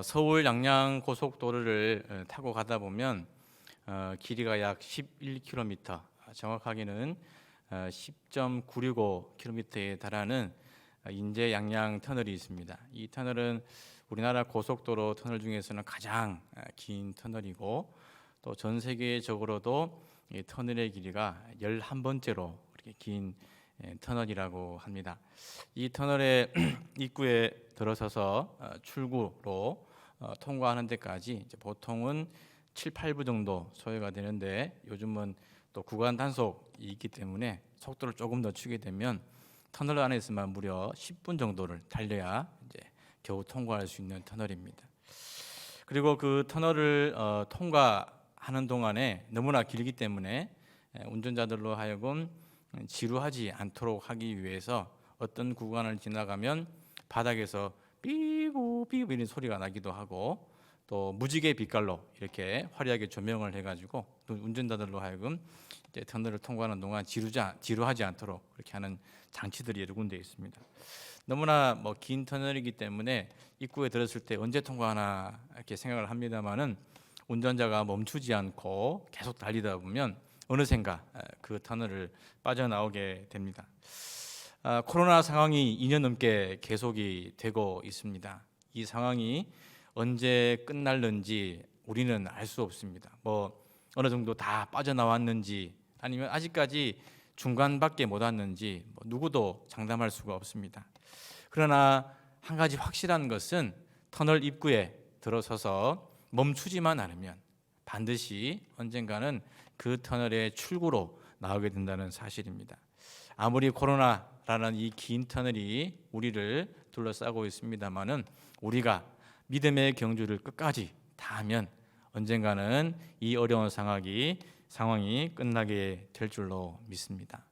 서울 양양 고속도로를 타고 가다 보면 길이가 약 11km, 정확하게는 10.965km에 달하는 인제 양양 터널이 있습니다. 이 터널은 우리나라 고속도로 터널 중에서는 가장 긴 터널이고, 또 전 세계적으로도 이 터널의 길이가 11번째로 그렇게 긴 터널이라고 합니다. 이 터널의 입구에 들어서서 출구로 통과하는 데까지 이제 보통은 7, 8분 정도 소요가 되는데, 요즘은 또 구간 단속이 있기 때문에 속도를 조금 늦추게 되면 터널 안에서만 무려 10분 정도를 달려야 이제 겨우 통과할 수 있는 터널입니다. 그리고 그 터널을 통과하는 동안에 너무나 길기 때문에 운전자들로 하여금 지루하지 않도록 하기 위해서 어떤 구간을 지나가면 바닥에서 삐고 삐고 이런 소리가 나기도 하고, 또 무지개 빛깔로 이렇게 화려하게 조명을 해가지고 운전자들로 하여금 이제 터널을 통과하는 동안 지루하지 않도록 그렇게 하는 장치들이 여러 군데 있습니다. 너무나 긴 터널이기 때문에 입구에 들었을 때 언제 통과하나 이렇게 생각을 합니다만은, 운전자가 멈추지 않고 계속 달리다 보면 어느샌가 그 터널을 빠져나오게 됩니다. 코로나 상황이 2년 넘게 계속이 되고 있습니다. 이 상황이 언제 끝날는지 우리는 알 수 없습니다. 어느 정도 다 빠져나왔는지, 아니면 아직까지 중간밖에 못 왔는지 누구도 장담할 수가 없습니다. 그러나 한 가지 확실한 것은 터널 입구에 들어서서 멈추지만 않으면 반드시 언젠가는 그 터널의 출구로 나오게 된다는 사실입니다. 아무리 코로나라는 이 긴 터널이 우리를 둘러싸고 있습니다만은, 우리가 믿음의 경주를 끝까지 다하면 언젠가는 이 어려운 상황이 끝나게 될 줄로 믿습니다.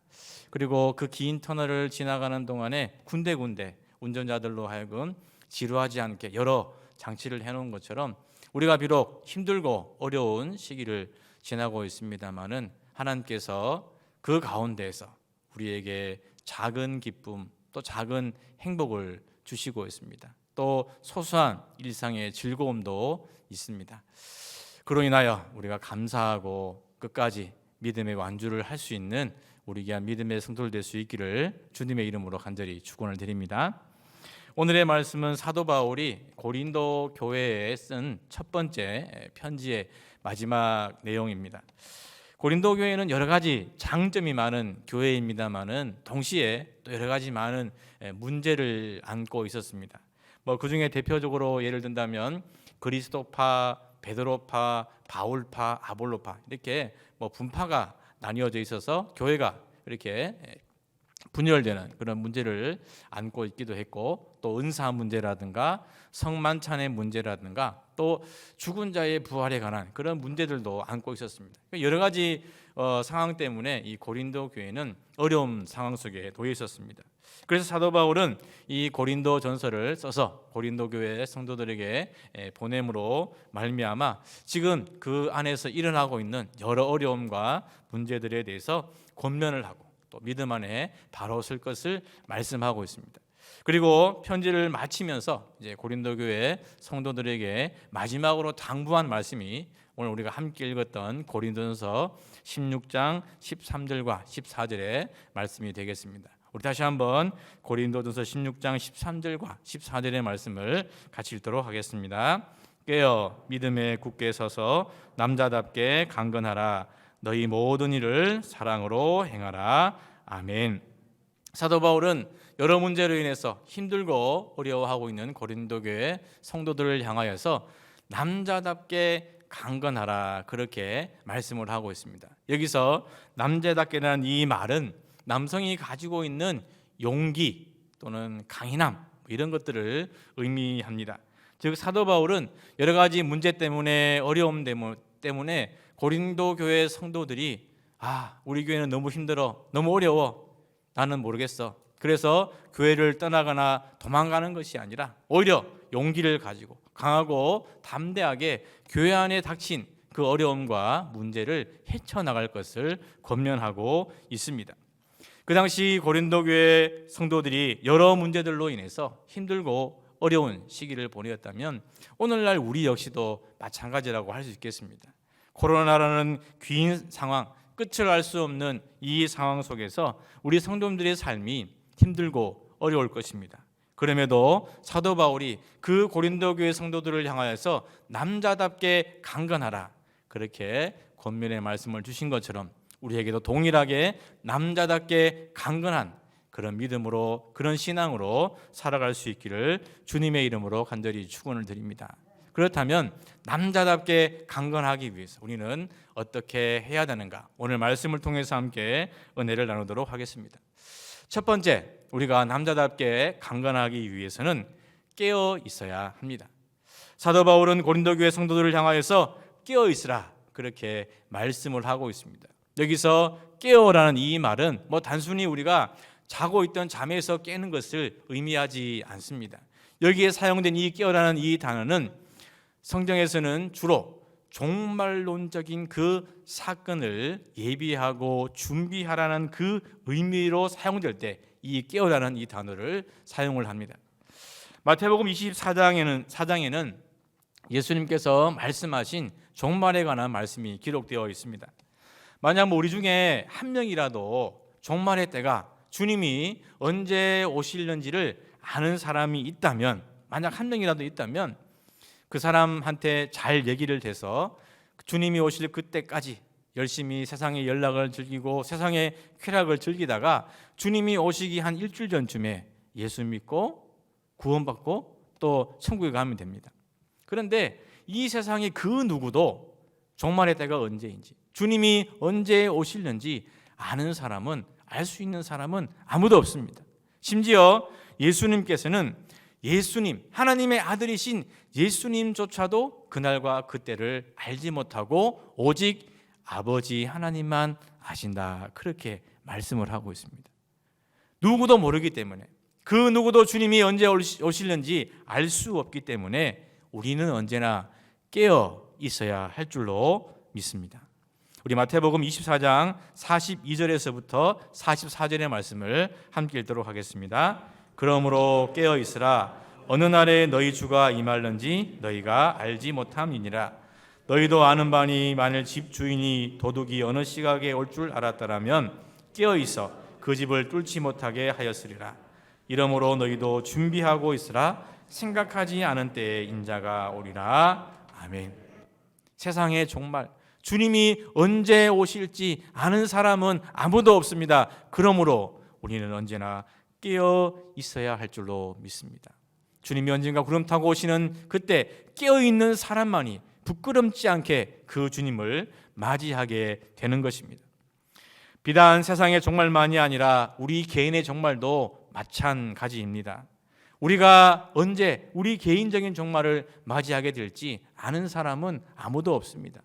그리고 그 긴 터널을 지나가는 동안에 군데군데 운전자들로 하여금 지루하지 않게 여러 장치를 해놓은 것처럼, 우리가 비록 힘들고 어려운 시기를 지나고 있습니다만은 하나님께서 그 가운데에서 우리에게 작은 기쁨, 또 작은 행복을 주시고 있습니다. 또 소소한 일상의 즐거움도 있습니다. 그로 인하여 우리가 감사하고 끝까지 믿음의 완주를 할 수 있는 우리 귀한 믿음의 성도들 될 수 있기를 주님의 이름으로 간절히 축원을 드립니다. 오늘의 말씀은 사도 바울이 고린도 교회에 쓴 첫 번째 편지의 마지막 내용입니다. 고린도 교회는 여러 가지 장점이 많은 교회입니다만은 동시에 또 여러 가지 많은 문제를 안고 있었습니다. 그 중에 대표적으로 예를 든다면 그리스도파, 베드로파, 바울파, 아볼로파, 이렇게 분파가 나뉘어져 있어서 교회가 이렇게 분열되는 그런 문제를 안고 있기도 했고, 또 은사 문제라든가 성만찬의 문제라든가 또 죽은 자의 부활에 관한 그런 문제들도 안고 있었습니다. 여러 가지 상황 때문에 이 고린도 교회는 어려운 상황 속에 놓여 있었습니다. 그래서 사도 바울은 이 고린도 전서를 써서 고린도 교회 성도들에게 보냄으로 말미암아 지금 그 안에서 일어나고 있는 여러 어려움과 문제들에 대해서 권면을 하고, 또 믿음 안에 바로 설 것을 말씀하고 있습니다. 그리고 편지를 마치면서 이제 고린도 교회 성도들에게 마지막으로 당부한 말씀이 오늘 우리가 함께 읽었던 고린도전서 16장 13절과 14절의 말씀이 되겠습니다. 우리 다시 한번 고린도전서 16장 13절과 14절의 말씀을 같이 읽도록 하겠습니다. 깨어 믿음에 굳게 서서 남자답게 강건하라. 너희 모든 일을 사랑으로 행하라. 아멘. 사도 바울은 여러 문제로 인해서 힘들고 어려워하고 있는 고린도 교회 성도들을 향하여서 남자답게 강건하라, 그렇게 말씀을 하고 있습니다. 여기서 남자답게라는 이 말은 남성이 가지고 있는 용기 또는 강인함, 이런 것들을 의미합니다. 즉 사도 바울은 여러 가지 문제 때문에, 어려움 때문에 고린도 교회 성도들이 우리 교회는 너무 힘들어, 너무 어려워, 나는 모르겠어, 그래서 교회를 떠나거나 도망가는 것이 아니라 오히려 용기를 가지고 강하고 담대하게 교회 안에 닥친 그 어려움과 문제를 헤쳐나갈 것을 권면하고 있습니다. 그 당시 고린도 교회 성도들이 여러 문제들로 인해서 힘들고 어려운 시기를 보내었다면 오늘날 우리 역시도 마찬가지라고 할 수 있겠습니다. 코로나라는 긴 상황, 끝을 알 수 없는 이 상황 속에서 우리 성도님들의 삶이 힘들고 어려울 것입니다. 그럼에도 사도 바울이 그 고린도 교회 성도들을 향하여서 남자답게 강건하라, 그렇게 권면의 말씀을 주신 것처럼 우리에게도 동일하게 남자답게 강건한 그런 믿음으로, 그런 신앙으로 살아갈 수 있기를 주님의 이름으로 간절히 축원을 드립니다. 그렇다면 남자답게 강건하기 위해서 우리는 어떻게 해야 되는가? 오늘 말씀을 통해서 함께 은혜를 나누도록 하겠습니다. 첫 번째, 우리가 남자답게 강건하기 위해서는 깨어 있어야 합니다. 사도 바울은 고린도 교회 성도들을 향하여서 깨어 있으라, 그렇게 말씀을 하고 있습니다. 여기서 깨어라는 이 말은 단순히 우리가 자고 있던 잠에서 깨는 것을 의미하지 않습니다. 여기에 사용된 이 깨어라는 이 단어는 성경에서는 주로 종말론적인 그 사건을 예비하고 준비하라는 그 의미로 사용될 때 이 깨어라는 이 단어를 사용을 합니다. 마태복음 24장에는 예수님께서 말씀하신 종말에 관한 말씀이 기록되어 있습니다. 만약 우리 중에 한 명이라도 종말의 때가 주님이 언제 오실는지를 아는 사람이 있다면, 만약 한 명이라도 있다면 그 사람한테 잘 얘기를 해서 주님이 오실 그때까지 열심히 세상의 연락을 즐기고 세상의 쾌락을 즐기다가 주님이 오시기 한 일주일 전쯤에 예수 믿고 구원받고 또 천국에 가면 됩니다. 그런데 이 세상의 그 누구도 종말의 때가 언제인지, 주님이 언제 오실는지 아는 사람은, 알 수 있는 사람은 아무도 없습니다. 심지어 예수님께서는 예수님, 하나님의 아들이신 예수님조차도 그날과 그때를 알지 못하고 오직 아버지 하나님만 아신다, 그렇게 말씀을 하고 있습니다. 누구도 모르기 때문에, 그 누구도 주님이 언제 오실는지 알 수 없기 때문에 우리는 언제나 깨어 있어야 할 줄로 믿습니다. 우리 마태복음 24장 42절에서부터 44절의 말씀을 함께 읽도록 하겠습니다. 그러므로 깨어 있으라. 어느 날에 너희 주가 임할는지 너희가 알지 못함이니라. 너희도 아는 바니 만일 집 주인이 도둑이 어느 시각에 올 줄 알았더라면 깨어 있어 그 집을 뚫지 못하게 하였으리라. 이러므로 너희도 준비하고 있으라. 생각하지 않은 때에 인자가 오리라. 아멘. 세상의 종말, 주님이 언제 오실지 아는 사람은 아무도 없습니다. 그러므로 우리는 언제나 깨어 있어야 할 줄로 믿습니다. 주님이 언젠가 구름 타고 오시는 그때 깨어있는 사람만이 부끄럽지 않게 그 주님을 맞이하게 되는 것입니다. 비단 세상의 종말만이 아니라 우리 개인의 종말도 마찬가지입니다. 우리가 언제 우리 개인적인 종말을 맞이하게 될지 아는 사람은 아무도 없습니다.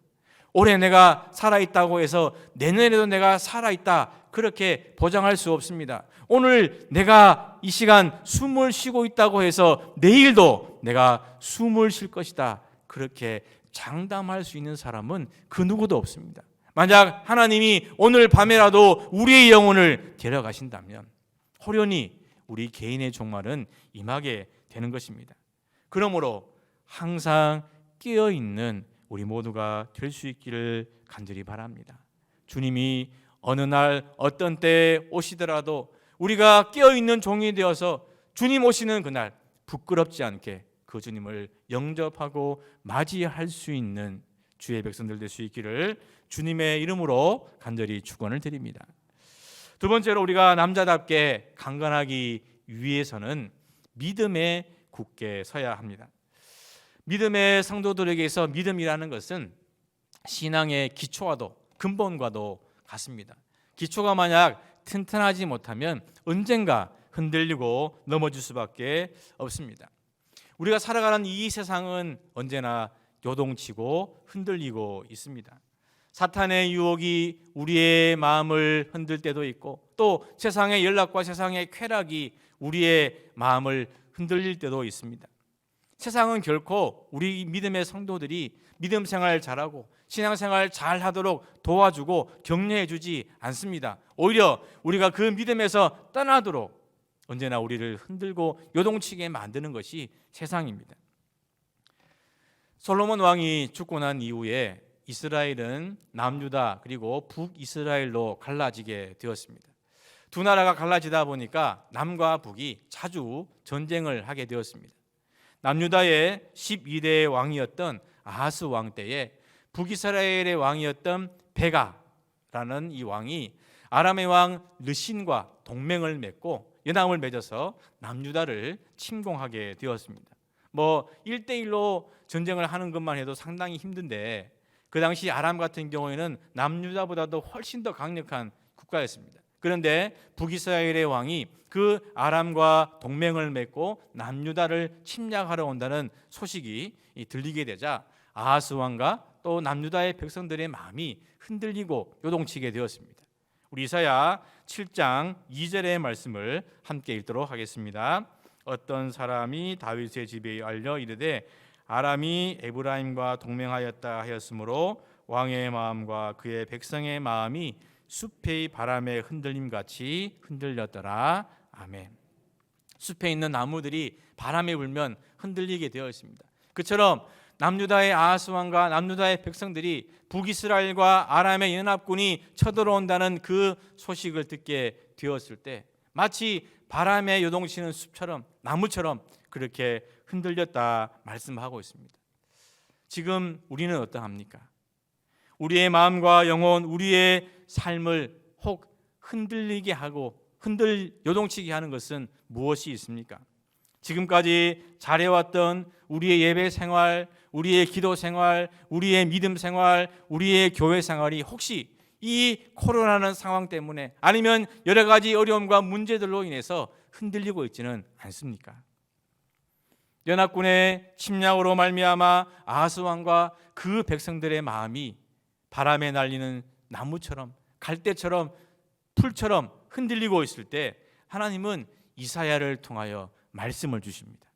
올해 내가 살아있다고 해서 내년에도 내가 살아있다, 그렇게 보장할 수 없습니다. 오늘 내가 이 시간 숨을 쉬고 있다고 해서 내일도 내가 숨을 쉴 것이다, 그렇게 장담할 수 있는 사람은 그 누구도 없습니다. 만약 하나님이 오늘 밤에라도 우리의 영혼을 데려가신다면 호련히 우리 개인의 종말은 임하게 되는 것입니다. 그러므로 항상 깨어있는 우리 모두가 될 수 있기를 간절히 바랍니다. 주님이 어느 날 어떤 때에 오시더라도 우리가 깨어있는 종이 되어서 주님 오시는 그날 부끄럽지 않게 그 주님을 영접하고 맞이할 수 있는 주의 백성들 될 수 있기를 주님의 이름으로 간절히 축원을 드립니다. 두 번째로 우리가 남자답게 강건하기 위해서는 믿음에 굳게 서야 합니다. 믿음의 성도들에게서 믿음이라는 것은 신앙의 기초와도 근본과도 같습니다. 기초가 만약 튼튼하지 못하면 언젠가 흔들리고 넘어질 수밖에 없습니다. 우리가 살아가는 이 세상은 언제나 요동치고 흔들리고 있습니다. 사탄의 유혹이 우리의 마음을 흔들 때도 있고 또 세상의 연락과 세상의 쾌락이 우리의 마음을 흔들릴 때도 있습니다. 세상은 결코 우리 믿음의 성도들이 믿음 생활 잘하고 신앙생활 잘하도록 도와주고 격려해 주지 않습니다. 오히려 우리가 그 믿음에서 떠나도록 언제나 우리를 흔들고 요동치게 만드는 것이 세상입니다. 솔로몬 왕이 죽고 난 이후에 이스라엘은 남유다 그리고 북이스라엘로 갈라지게 되었습니다. 두 나라가 갈라지다 보니까 남과 북이 자주 전쟁을 하게 되었습니다. 남유다의 12대 왕이었던 아하스 왕 때에 북이스라엘의 왕이었던 베가라는 이 왕이 아람의 왕 르신과 동맹을 맺고 연합을 맺어서 남유다를 침공하게 되었습니다. 1대1로 전쟁을 하는 것만 해도 상당히 힘든데 그 당시 아람 같은 경우에는 남유다보다도 훨씬 더 강력한 국가였습니다. 그런데 북이스라엘의 왕이 그 아람과 동맹을 맺고 남유다를 침략하러 온다는 소식이 들리게 되자 아하스 왕과 또 남유다의 백성들의 마음이 흔들리고 요동치게 되었습니다. 우리 이사야 7장 2절의 말씀을 함께 읽도록 하겠습니다. 어떤 사람이 다윗의 집에 알려 이르되 아람이 에브라임과 동맹하였다 하였으므로 왕의 마음과 그의 백성의 마음이 숲의 바람에 흔들림 같이 흔들렸더라. 아멘. 숲에 있는 나무들이 바람에 불면 흔들리게 되어 있습니다. 그처럼 남유다의 아하스 왕과 남유다의 백성들이 북이스라엘과 아람의 연합군이 쳐들어온다는 그 소식을 듣게 되었을 때 마치 바람에 요동치는 숲처럼 나무처럼 그렇게 흔들렸다 말씀하고 있습니다. 지금 우리는 어떠합니까? 우리의 마음과 영혼, 우리의 삶을 혹 흔들리게 하고 요동치게 하는 것은 무엇이 있습니까? 지금까지 잘해왔던 우리의 예배 생활, 우리의 기도 생활, 우리의 믿음 생활, 우리의 교회 생활이 혹시 이 코로나라는 상황 때문에 아니면 여러 가지 어려움과 문제들로 인해서 흔들리고 있지는 않습니까? 연합군의 침략으로 말미암아 아하스 왕과 그 백성들의 마음이 바람에 날리는 나무처럼 갈대처럼 풀처럼 흔들리고 있을 때 하나님은 이사야를 통하여 말씀을 주십니다.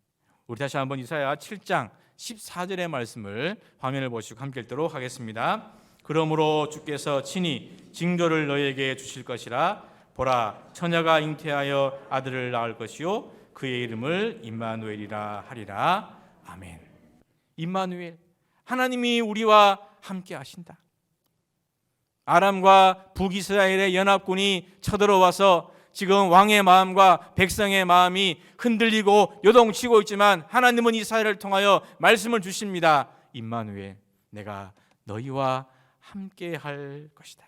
우리 다시 한번 이사야 7장 14절의 말씀을 화면을 보시고 함께 읽도록 하겠습니다. 그러므로 주께서 친히 징조를 너에게 주실 것이라. 보라, 처녀가 잉태하여 아들을 낳을 것이요 그의 이름을 임마누엘이라 하리라. 아멘. 임마누엘, 하나님이 우리와 함께 하신다. 아람과 북이스라엘의 연합군이 쳐들어와서 지금 왕의 마음과 백성의 마음이 흔들리고 요동치고 있지만 하나님은 이사야를 통하여 말씀을 주십니다. 임마누엘, 내가 너희와 함께 할 것이다.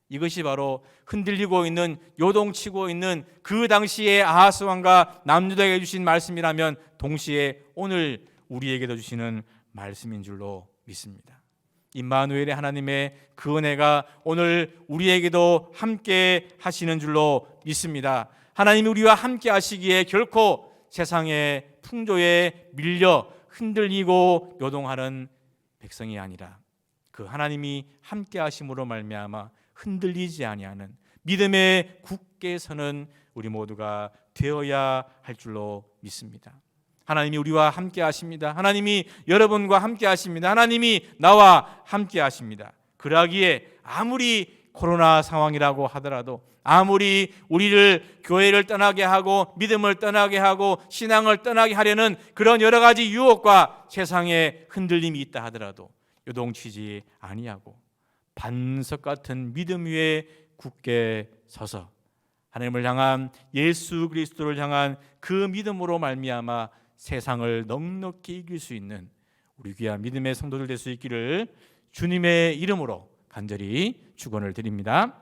이것이 바로 흔들리고 있는 요동치고 있는 그 당시의 아하스 왕과 남유다에게 주신 말씀이라면 동시에 오늘 우리에게도 주시는 말씀인 줄로 믿습니다. 임마누엘의 하나님의 그 은혜가 오늘 우리에게도 함께 하시는 줄로 믿습니다. 하나님이 우리와 함께 하시기에 결코 세상의 풍조에 밀려 흔들리고 요동하는 백성이 아니라 그 하나님이 함께 하심으로 말미암아 흔들리지 아니하는 믿음의 굳게 서는 우리 모두가 되어야 할 줄로 믿습니다. 하나님이 우리와 함께 하십니다. 하나님이 여러분과 함께 하십니다. 하나님이 나와 함께 하십니다. 그러기에 아무리 코로나 상황이라고 하더라도 아무리 우리를 교회를 떠나게 하고 믿음을 떠나게 하고 신앙을 떠나게 하려는 그런 여러 가지 유혹과 세상의 흔들림이 있다 하더라도 요동치지 아니하고 반석 같은 믿음 위에 굳게 서서 하나님을 향한 예수 그리스도를 향한 그 믿음으로 말미암아 세상을 넉넉히 이길 수 있는 우리 귀한 믿음의 성도들 될 수 있기를 주님의 이름으로 간절히 축원을 드립니다.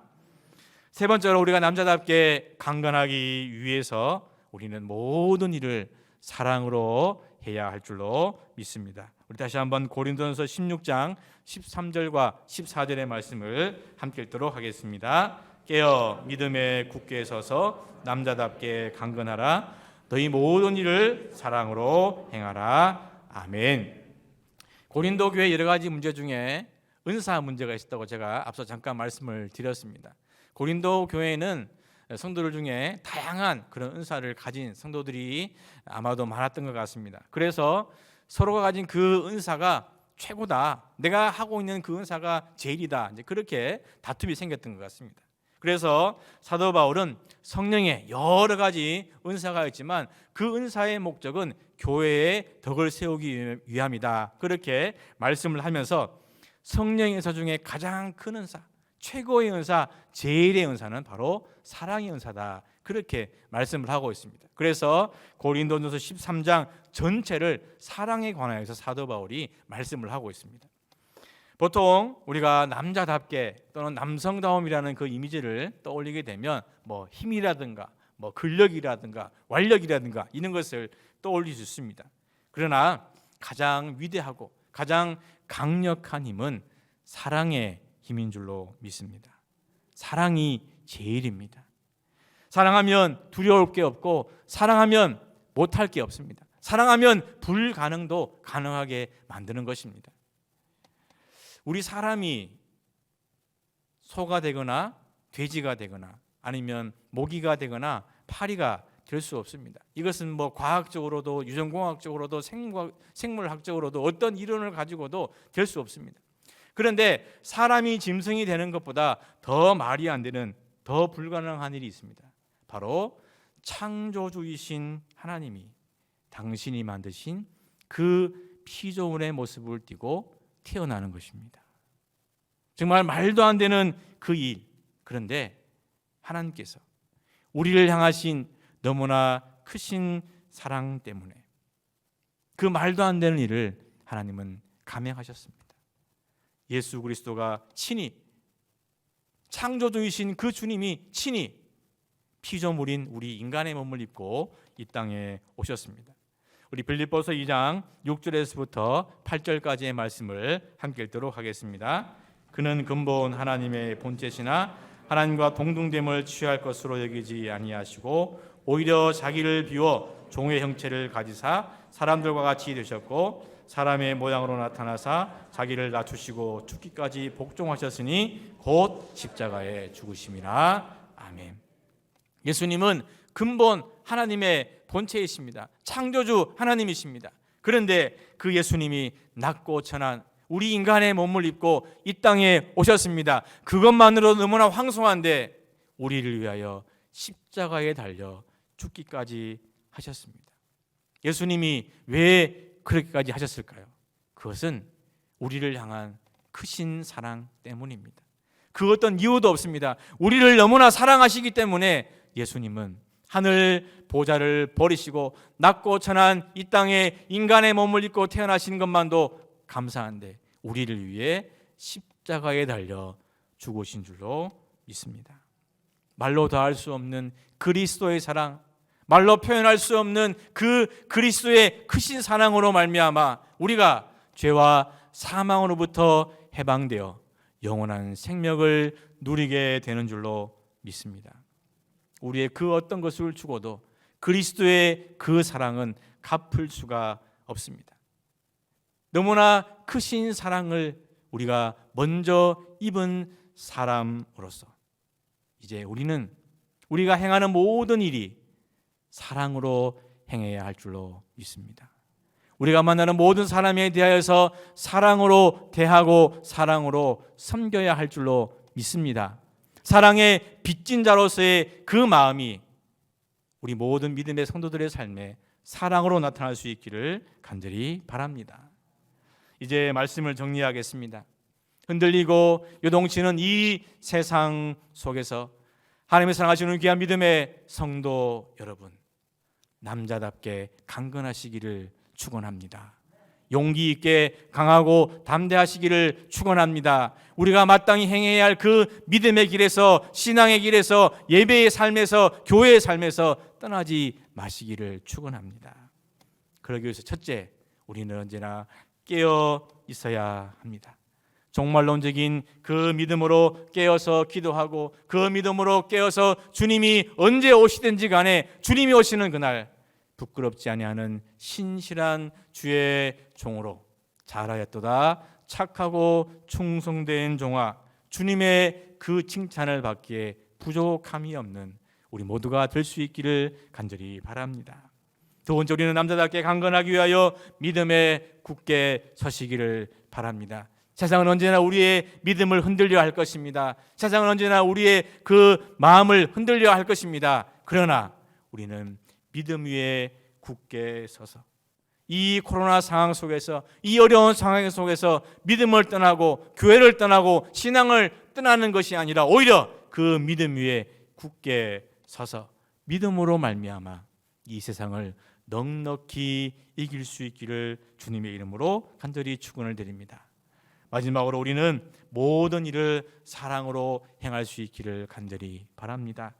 세 번째로 우리가 남자답게 강건하기 위해서 우리는 모든 일을 사랑으로 해야 할 줄로 믿습니다. 우리 다시 한번 고린도전서 16장 13절과 14절의 말씀을 함께 읽도록 하겠습니다. 깨어 믿음에 굳게 서서 남자답게 강건하라. 너희 모든 일을 사랑으로 행하라. 아멘. 고린도 교회 여러 가지 문제 중에 은사 문제가 있었다고 제가 앞서 잠깐 말씀을 드렸습니다. 고린도 교회에는 성도들 중에 다양한 그런 은사를 가진 성도들이 아마도 많았던 것 같습니다. 그래서 서로가 가진 그 은사가 최고다, 내가 하고 있는 그 은사가 제일이다, 이제 그렇게 다툼이 생겼던 것 같습니다. 그래서 사도 바울은 성령의 여러 가지 은사가 있지만 그 은사의 목적은 교회의 덕을 세우기 위함이다. 그렇게 말씀을 하면서 성령의 은사 중에 가장 큰 은사, 최고의 은사, 제일의 은사는 바로 사랑의 은사다. 그렇게 말씀을 하고 있습니다. 그래서 고린도전서 13장 전체를 사랑에 관하여서 사도 바울이 말씀을 하고 있습니다. 보통 우리가 남자답게 또는 남성다움이라는 그 이미지를 떠올리게 되면 뭐 힘이라든가 뭐 근력이라든가 완력이라든가 이런 것을 떠올릴 수 있습니다. 그러나 가장 위대하고 가장 강력한 힘은 사랑의 힘인 줄로 믿습니다. 사랑이 제일입니다. 사랑하면 두려울 게 없고 사랑하면 못할 게 없습니다. 사랑하면 불가능도 가능하게 만드는 것입니다. 우리 사람이 소가 되거나 돼지가 되거나 아니면 모기가 되거나 파리가 될 수 없습니다. 이것은 뭐 과학적으로도 유전공학적으로도 생물학적으로도 어떤 이론을 가지고도 될 수 없습니다. 그런데 사람이 짐승이 되는 것보다 더 말이 안 되는 더 불가능한 일이 있습니다. 바로 창조주이신 하나님이 당신이 만드신 그 피조물의 모습을 띠고 태어나는 것입니다. 정말 말도 안 되는 그 일. 그런데 하나님께서 우리를 향하신 너무나 크신 사랑 때문에 그 말도 안 되는 일을 하나님은 감행하셨습니다. 예수 그리스도가 친히 창조주이신 그 주님이 친히 피조물인 우리 인간의 몸을 입고 이 땅에 오셨습니다. 우리 빌립보서 2장 6절에서부터 8절까지의 말씀을 함께 읽도록 하겠습니다. 그는 근본 하나님의 본체시나 하나님과 동등됨을 취할 것으로 여기지 아니하시고 오히려 자기를 비워 종의 형체를 가지사 사람들과 같이 되셨고 사람의 모양으로 나타나사 자기를 낮추시고 죽기까지 복종하셨으니 곧 십자가에 죽으심이라. 아멘. 예수님은 근본 하나님의 본체이십니다. 창조주 하나님이십니다. 그런데 그 예수님이 낮고 천한 우리 인간의 몸을 입고 이 땅에 오셨습니다. 그것만으로도 너무나 황송한데 우리를 위하여 십자가에 달려 죽기까지 하셨습니다. 예수님이 왜 그렇게까지 하셨을까요? 그것은 우리를 향한 크신 사랑 때문입니다. 그 어떤 이유도 없습니다. 우리를 너무나 사랑하시기 때문에 예수님은 하늘 보좌를 버리시고 낮고 천한 이 땅에 인간의 몸을 입고 태어나신 것만도 감사한데 우리를 위해 십자가에 달려 죽으신 줄로 믿습니다. 말로 다할 수 없는 그리스도의 사랑, 말로 표현할 수 없는 그 그리스도의 크신 사랑으로 말미암아 우리가 죄와 사망으로부터 해방되어 영원한 생명을 누리게 되는 줄로 믿습니다. 우리의 그 어떤 것을 주고도 그리스도의 그 사랑은 갚을 수가 없습니다. 너무나 크신 사랑을 우리가 먼저 입은 사람으로서 이제 우리는 우리가 행하는 모든 일이 사랑으로 행해야 할 줄로 믿습니다. 우리가 만나는 모든 사람에 대하여서 사랑으로 대하고 사랑으로 섬겨야 할 줄로 믿습니다. 사랑의 빚진 자로서의 그 마음이 우리 모든 믿음의 성도들의 삶에 사랑으로 나타날 수 있기를 간절히 바랍니다. 이제 말씀을 정리하겠습니다. 흔들리고 요동치는 이 세상 속에서 하나님의 사랑하시는 귀한 믿음의 성도 여러분, 남자답게 강건하시기를 축원합니다. 용기 있게 강하고 담대하시기를 축원합니다. 우리가 마땅히 행해야 할 그 믿음의 길에서, 신앙의 길에서, 예배의 삶에서, 교회의 삶에서 떠나지 마시기를 축원합니다. 그러기 위해서 첫째, 우리는 언제나 깨어 있어야 합니다. 종말론적인 그 믿음으로 깨어서 기도하고 그 믿음으로 깨어서 주님이 언제 오시든지 간에 주님이 오시는 그날 부끄럽지 아니하는 신실한 주의 종으로 잘하였도다 착하고 충성된 종아, 주님의 그 칭찬을 받기에 부족함이 없는 우리 모두가 될 수 있기를 간절히 바랍니다. 두 번째, 우리는 남자답게 강건하기 위하여 믿음에 굳게 서시기를 바랍니다. 세상은 언제나 우리의 믿음을 흔들려 할 것입니다. 세상은 언제나 우리의 그 마음을 흔들려 할 것입니다. 그러나 우리는 믿음 위에 굳게 서서 이 코로나 상황 속에서, 이 어려운 상황 속에서 믿음을 떠나고 교회를 떠나고 신앙을 떠나는 것이 아니라 오히려 그 믿음 위에 굳게 서서 믿음으로 말미암아 이 세상을 넉넉히 이길 수 있기를 주님의 이름으로 간절히 축원을 드립니다. 마지막으로 우리는 모든 일을 사랑으로 행할 수 있기를 간절히 바랍니다.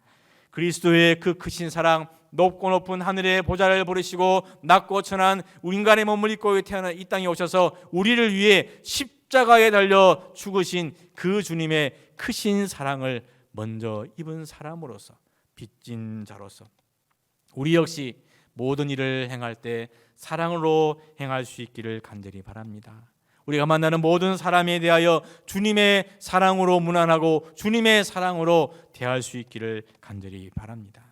그리스도의 그 크신 사랑, 높고 높은 하늘의 보좌를 부르시고 낮고 천한 인간의 몸을 입고 태어난 이 땅에 오셔서 우리를 위해 십자가에 달려 죽으신 그 주님의 크신 사랑을 먼저 입은 사람으로서, 빚진 자로서 우리 역시 모든 일을 행할 때 사랑으로 행할 수 있기를 간절히 바랍니다. 우리가 만나는 모든 사람에 대하여 주님의 사랑으로 문안하고 주님의 사랑으로 대할 수 있기를 간절히 바랍니다.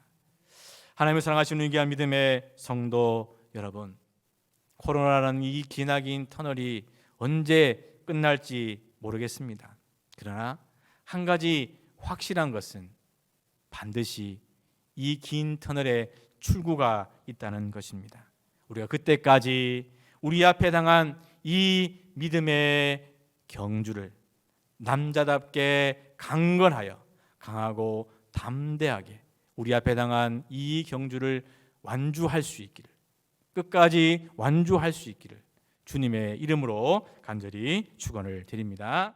하나님을 사랑하시는 위대한 믿음의 성도 여러분, 코로나라는 이 기나긴 터널이 언제 끝날지 모르겠습니다. 그러나 한 가지 확실한 것은 반드시 이 긴 터널에 출구가 있다는 것입니다. 우리가 그때까지 우리 앞에 당한 이 믿음의 경주를 남자답게 강건하여 강하고 담대하게 우리 앞에 당한 이 경주를 완주할 수 있기를, 끝까지 완주할 수 있기를 주님의 이름으로 간절히 축원을 드립니다.